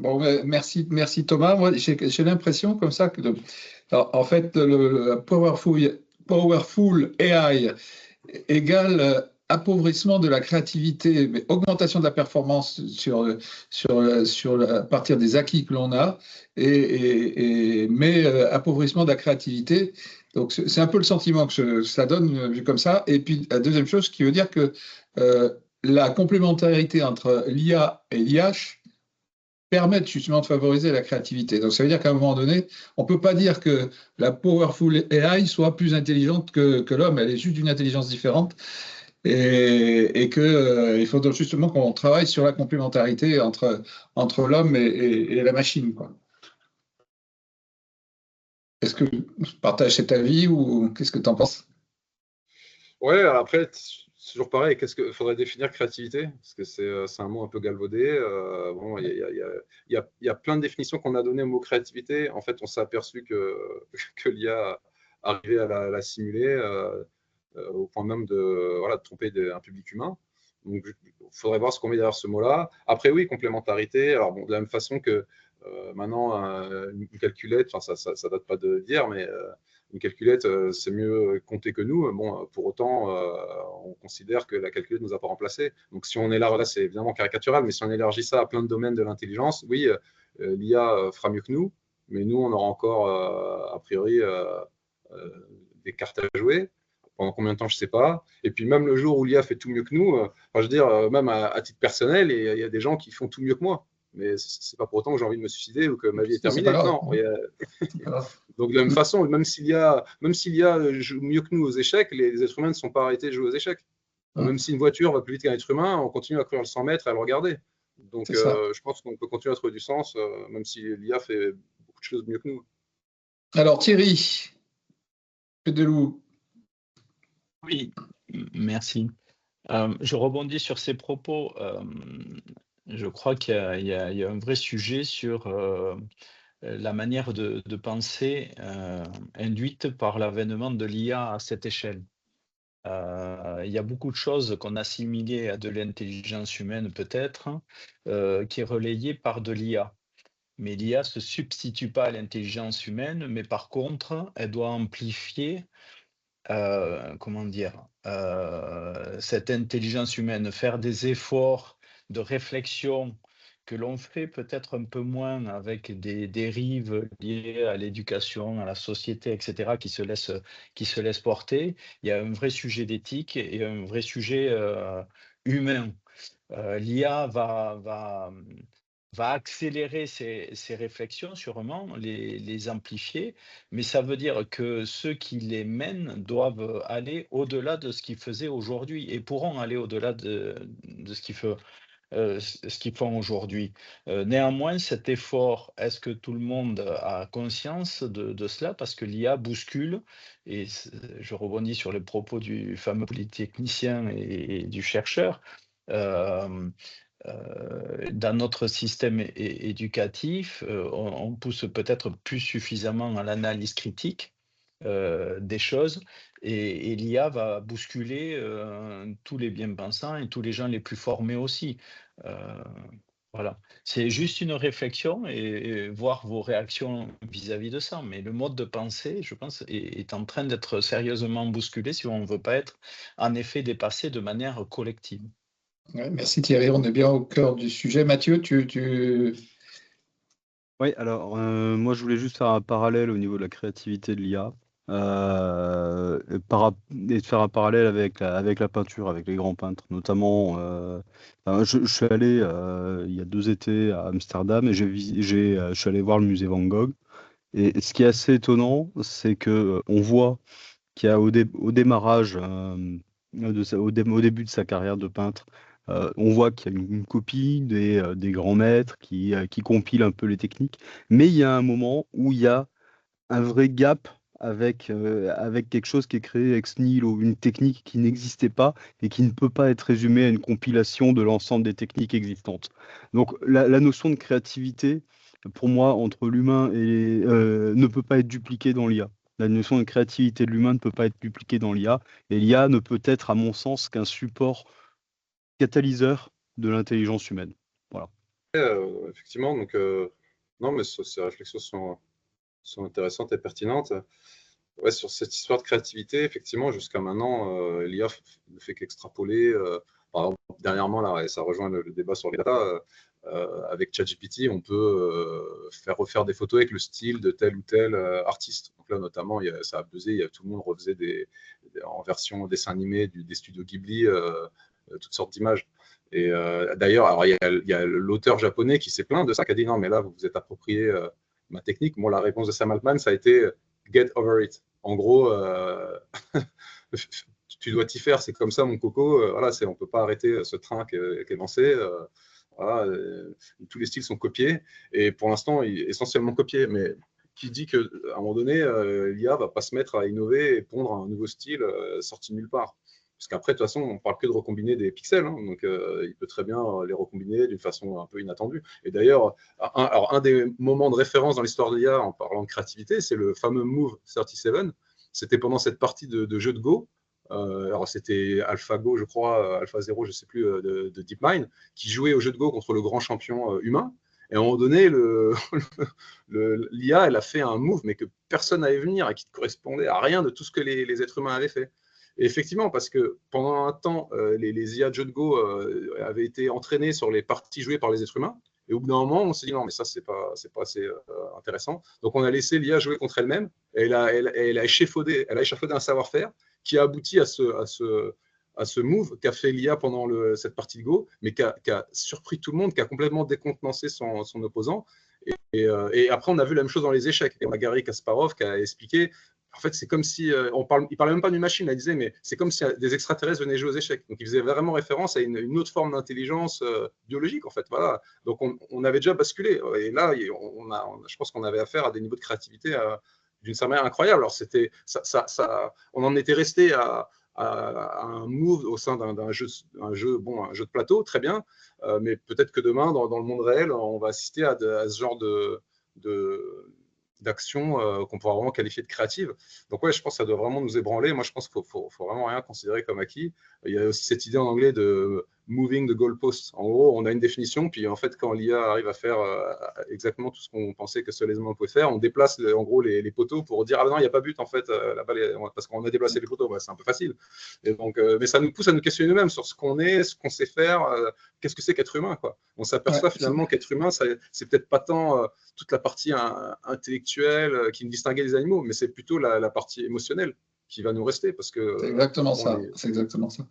Bon, merci Thomas. Moi, j'ai l'impression comme ça que, alors, en fait, le powerful AI égale appauvrissement de la créativité, mais augmentation de la performance à partir des acquis que l'on a, mais appauvrissement de la créativité. Donc, c'est un peu le sentiment que ça donne vu comme ça. Et puis, la deuxième chose, qui veut dire que euh, la complémentarité entre l'IA et l'IH permettent justement de favoriser la créativité. Donc, ça veut dire qu'à un moment donné, on ne peut pas dire que la powerful AI soit plus intelligente que l'homme. Elle est juste d'une intelligence différente et que, il faut donc justement qu'on travaille sur la complémentarité entre l'homme et la machine, quoi. Est-ce que tu partages cet avis ou qu'est-ce que tu en penses? Ouais, après, c'est toujours pareil. Qu'est-ce que faudrait définir créativité? Parce que c'est un mot un peu galvaudé. Bon, il y a plein de définitions qu'on a données au mot créativité. En fait, on s'est aperçu que, que l'IA arrivait à la simuler au point même de, voilà, de tromper un public humain. Donc, il faudrait voir ce qu'on met derrière ce mot-là. Après, oui, complémentarité. Alors, bon, de la même façon que maintenant, une calculette, enfin, ça date pas de dire, mais une calculette, c'est mieux compter que nous. Bon, pour autant, on considère que la calculette ne nous a pas remplacés. Donc, si on est là, c'est évidemment caricatural, mais si on élargit ça à plein de domaines de l'intelligence, oui, l'IA fera mieux que nous, mais nous, on aura encore, a priori, des cartes à jouer. Pendant combien de temps, je ne sais pas. Et puis, même le jour où l'IA fait tout mieux que nous, enfin, je veux dire, même à titre personnel, il y a des gens qui font tout mieux que moi. Mais ce n'est pas pour autant que j'ai envie de me suicider ou que ma vie est C'est pas terminée. grave. Non, C'est pas grave. donc de la même façon, même s'il y a joue mieux que nous aux échecs, les êtres humains ne sont pas arrêtés de jouer aux échecs. Même si une voiture va plus vite qu'un être humain, on continue à courir le 100 mètres et à le regarder. Donc C'est ça. je pense qu'on peut continuer à trouver du sens, même si l'IA fait beaucoup de choses mieux que nous. Alors Thierry Pedelou, Oui, merci. Je rebondis sur ces propos. Je crois qu'il y a un vrai sujet sur la manière de penser induite par l'avènement de l'IA à cette échelle. Il y a beaucoup de choses qu'on assimilait à de l'intelligence humaine peut-être, qui est relayée par de l'IA. Mais l'IA ne se substitue pas à l'intelligence humaine, mais par contre, elle doit amplifier, comment dire, cette intelligence humaine, faire des efforts de réflexion que l'on fait peut-être un peu moins avec des dérives liées à l'éducation, à la société, etc., qui se laissent porter. Il y a un vrai sujet d'éthique et un vrai sujet humain. L'IA va accélérer ces réflexions sûrement, les amplifier, mais ça veut dire que ceux qui les mènent doivent aller au-delà de ce qu'ils faisaient aujourd'hui et pourront aller au-delà de ce qu'ils font aujourd'hui. Néanmoins, cet effort, est-ce que tout le monde a conscience de cela? Parce que l'IA bouscule, et je rebondis sur les propos du fameux polytechnicien et du chercheur. euh, dans notre système éducatif, on pousse peut-être plus suffisamment à l'analyse critique des choses et l'IA va bousculer tous les bien-pensants et tous les gens les plus formés aussi. Euh, voilà. C'est juste une réflexion et voir vos réactions vis-à-vis de ça. Mais le mode de pensée, je pense, est en train d'être sérieusement bousculé si on ne veut pas être en effet dépassé de manière collective. ouais, merci Thierry, on est bien au cœur du sujet. Mathieu, Oui, alors moi je voulais juste faire un parallèle au niveau de la créativité de l'IA et de faire un parallèle avec la peinture, avec les grands peintres, notamment. Je suis allé il y a 2 étés à Amsterdam et je suis allé voir le musée Van Gogh. Et ce qui est assez étonnant, c'est que on voit qu'il y a au démarrage, au début de sa carrière de peintre, on voit qu'il y a une copie des grands maîtres qui compilent un peu les techniques, mais il y a un moment où il y a un vrai gap avec quelque chose qui est créé ex nihilo, une technique qui n'existait pas et qui ne peut pas être résumée à une compilation de l'ensemble des techniques existantes. Donc la notion de créativité, pour moi, entre l'humain ne peut pas être dupliquée dans l'IA. La notion de créativité de l'humain ne peut pas être dupliquée dans l'IA, et l'IA ne peut être, à mon sens, qu'un support catalyseur de l'intelligence humaine. Voilà. effectivement, donc non, mais ces réflexions sont intéressantes et pertinentes. Ouais, sur cette histoire de créativité, effectivement, jusqu'à maintenant, l'IA ne fait qu'extrapoler. Par exemple, dernièrement, là, et ça rejoint le débat sur les data, avec ChatGPT, on peut faire refaire des photos avec le style de tel ou tel artiste. Donc là, notamment, ça a buzzé, tout le monde refaisait en version dessin animé des studios Ghibli, toutes sortes d'images. Et d'ailleurs, alors il y a l'auteur japonais qui s'est plaint de ça, qui a dit non, mais là, vous vous êtes approprié ma technique. Moi, la réponse de Sam Altman, ça a été get over it. En gros, tu dois t'y faire, c'est comme ça, mon coco. Voilà, on ne peut pas arrêter ce train qui est lancé. Voilà, tous les styles sont copiés, et pour l'instant, essentiellement copiés. Mais qui dit qu'à un moment donné, l'IA ne va pas se mettre à innover et pondre un nouveau style sorti de nulle part. Parce qu'après, de toute façon, on ne parle que de recombiner des pixels, hein, donc il peut très bien les recombiner d'une façon un peu inattendue. Et d'ailleurs, un des moments de référence dans l'histoire de l'IA en parlant de créativité, c'est le fameux Move 37. C'était pendant cette partie de jeu de Go. Alors c'était AlphaGo, je crois, AlphaZero, je ne sais plus, de DeepMind, qui jouait au jeu de Go contre le grand champion humain. Et à un moment donné, l'IA, elle a fait un move, mais que personne n'avait venir et qui ne correspondait à rien de tout ce que les êtres humains avaient fait. Et effectivement, parce que pendant un temps, les IA de jeux de Go avaient été entraînés sur les parties jouées par les êtres humains. Et au bout d'un moment, on s'est dit non, mais ça, c'est pas assez intéressant. Donc, on a laissé l'IA jouer contre elle-même. Et elle a échafaudé un savoir-faire qui a abouti à ce move qu'a fait l'IA pendant cette partie de Go, mais qui a surpris tout le monde, qui a complètement décontenancé son opposant. Et après, on a vu la même chose dans les échecs. Et on a Garry Kasparov qui a expliqué. En fait, c'est comme si, il parlait même pas d'une machine, il disait, mais c'est comme si des extraterrestres venaient jouer aux échecs. Donc, il faisait vraiment référence à une autre forme d'intelligence biologique, en fait. Voilà. Donc, on avait déjà basculé. Et là, je pense qu'on avait affaire à des niveaux de créativité d'une certaine manière incroyable. Alors, on en était resté à un move au sein d'un jeu de plateau, très bien. Mais peut-être que demain, dans le monde réel, on va assister à ce genre d'action qu'on pourra vraiment qualifier de créative. Donc ouais, je pense que ça doit vraiment nous ébranler. Moi, je pense qu'il faut vraiment rien considérer comme acquis. Il y a aussi cette idée en anglais de moving the goalposts. En gros, on a une définition, puis en fait, quand l'IA arrive à faire exactement tout ce qu'on pensait que seul les humains pouvaient faire, on déplace en gros les poteaux pour dire ah non, il n'y a pas but en fait, la balle parce qu'on a déplacé les poteaux. C'est un peu facile. Et donc, mais ça nous pousse à nous questionner nous-mêmes sur ce qu'on est, ce qu'on sait faire, qu'est-ce que c'est qu'être humain, quoi. On s'aperçoit finalement qu'être humain, c'est peut-être pas tant toute la partie intellectuelle qui nous distinguait des animaux, mais c'est plutôt la partie émotionnelle qui va nous rester, parce que c'est exactement ça. C'est exactement ça.